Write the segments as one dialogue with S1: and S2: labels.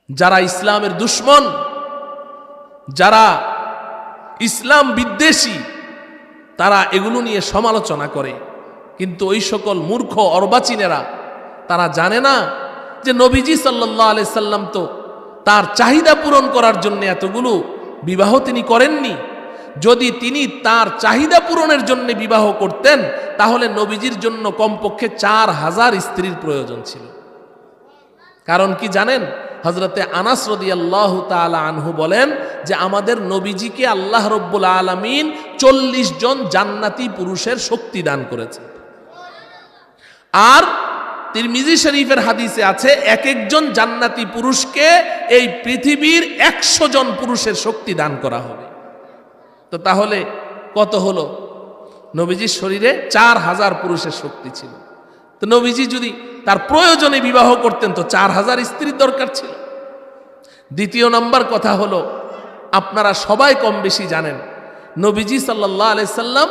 S1: যারা ইসলামের দুশ্মন, যারা ইসলাম বিদ্বেষী, তারা এগুলো নিয়ে সমালোচনা করে। কিন্তু ওই সকল মূর্খ অর্বাচীনেরা তারা জানে না যে নবীজি সাল্লাল্লাহু আলাইহি সাল্লাম তো তার চাহিদা পূরণ করার জন্য এতগুলো বিবাহ তিনি করেননি। যদি তিনি তার চাহিদা পূরণের জন্য বিবাহ করতেন তাহলে নবীজির জন্য কমপক্ষে 4000 স্ত্রীর প্রয়োজন ছিল। কারণ কি জানেন? হযরতে আনাস রাদিয়াল্লাহু তাআলা আনহু বলেন যে আমাদের নবীজিকে আল্লাহ রাব্বুল আলামিন 40 জন জান্নাতি পুরুষের শক্তি দান করেছে। আর তিরমিজি শরীফের হাদিসে আছে এক একজন জান্নাতি পুরুষকে এই পৃথিবীর 100 জন পুরুষের শক্তি দান করা হবে। তো তাহলে কত হলো? নবীজির শরীরে 4000 পুরুষের শক্তি ছিল। তো নবীজি যদি তার প্রয়োজনে বিবাহ করতেন তো 4000 স্ত্রীর দরকার ছিল। দ্বিতীয় নম্বর কথা হলো, আপনারা সবাই কম বেশি জানেন নবীজি সাল্লাল্লাহু আলাইহি সাল্লাম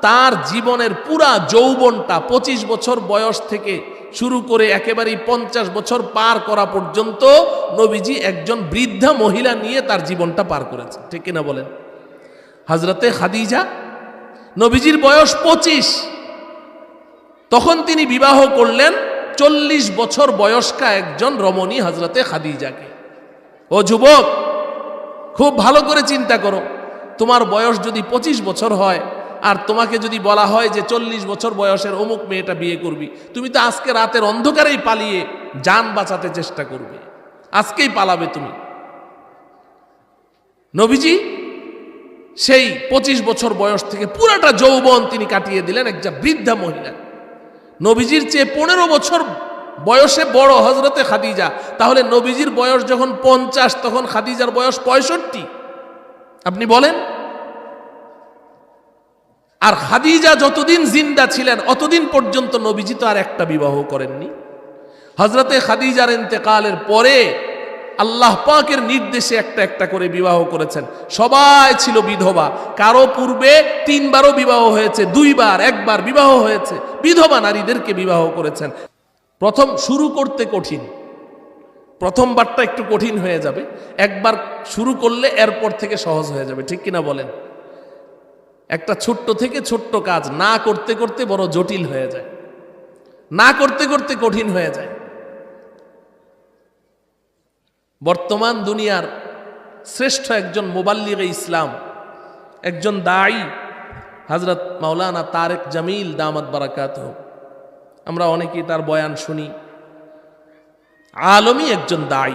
S1: তার জীবনের পুরা যৌবনটা 25 বছর বয়স থেকে শুরু করে একেবারেই 50 বছর পার করা পর্যন্ত নবীজি একজন বৃদ্ধা মহিলা নিয়ে তার জীবনটা পার করেছেন, ঠিক কিনা বলেন? হযরতে খাদিজা, নবীজির বয়স 25, তখন তিনি বিবাহ করলেন 40 বছর বয়স্কা একজন রমণী হযরতে খাদিজাকে। ও যুবক, খুব ভালো করে চিন্তা করো, তোমার বয়স যদি 25 বছর হয় আর তোমাকে যদি বলা হয় যে 40 বছর বয়সের অমুক মেয়েটা বিয়ে করবি, তুমি তো আজকে রাতের অন্ধকারেই পালিয়ে জান বাঁচাতে চেষ্টা করবে, আজকেই পালাবে তুমি। নবীজি সেই 25 বছর বয়স থেকে পুরাটা যৌবন তিনি কাটিয়ে দিলেন একজন বৃদ্ধা মহিলা। নবীজির চেয়ে 15 বছর বয়সে বড় হযরতে খাদিজা, তাহলে নবীজির বয়স যখন 50 তখন খাদিজার বয়স 65। আপনি বলেন। আর খাদিজা যতদিন জিন্দা ছিলেন অতদিন পর্যন্ত নবীজি তো আর একটা বিবাহ করেননি। হযরতে খাদিজার ইন্তেকালের পরে আল্লাহ পাকের নির্দেশে একটা একটা করে বিবাহ করেছেন। সবাই ছিল বিধবা, কারো পূর্বে 3 বারও বিবাহ হয়েছে, 2 বার, 1 বার বিবাহ হয়েছে। বিধবা নারীদেরকে বিবাহ করেছেন। প্রথম শুরু করতে কঠিন, প্রথমবারটা একটু কঠিন হয়ে যাবে, একবার শুরু করলে এরপর থেকে সহজ হয়ে যাবে, ঠিক কিনা বলেন? একটা ছোট্ট থেকে ছোট্ট কাজ না করতে করতে বড় জটিল হয়ে যায়, না করতে করতে কঠিন হয়ে যায়। বর্তমান দুনিয়ার শ্রেষ্ঠ একজন মুবাল্লিগে ইসলাম, একজন দাঈ হযরত মাওলানা তারেক জামিল দামাত বারাকাতুহু, আমরা অনেকেই তার বয়ান শুনি। আলমী একজন দাঈ।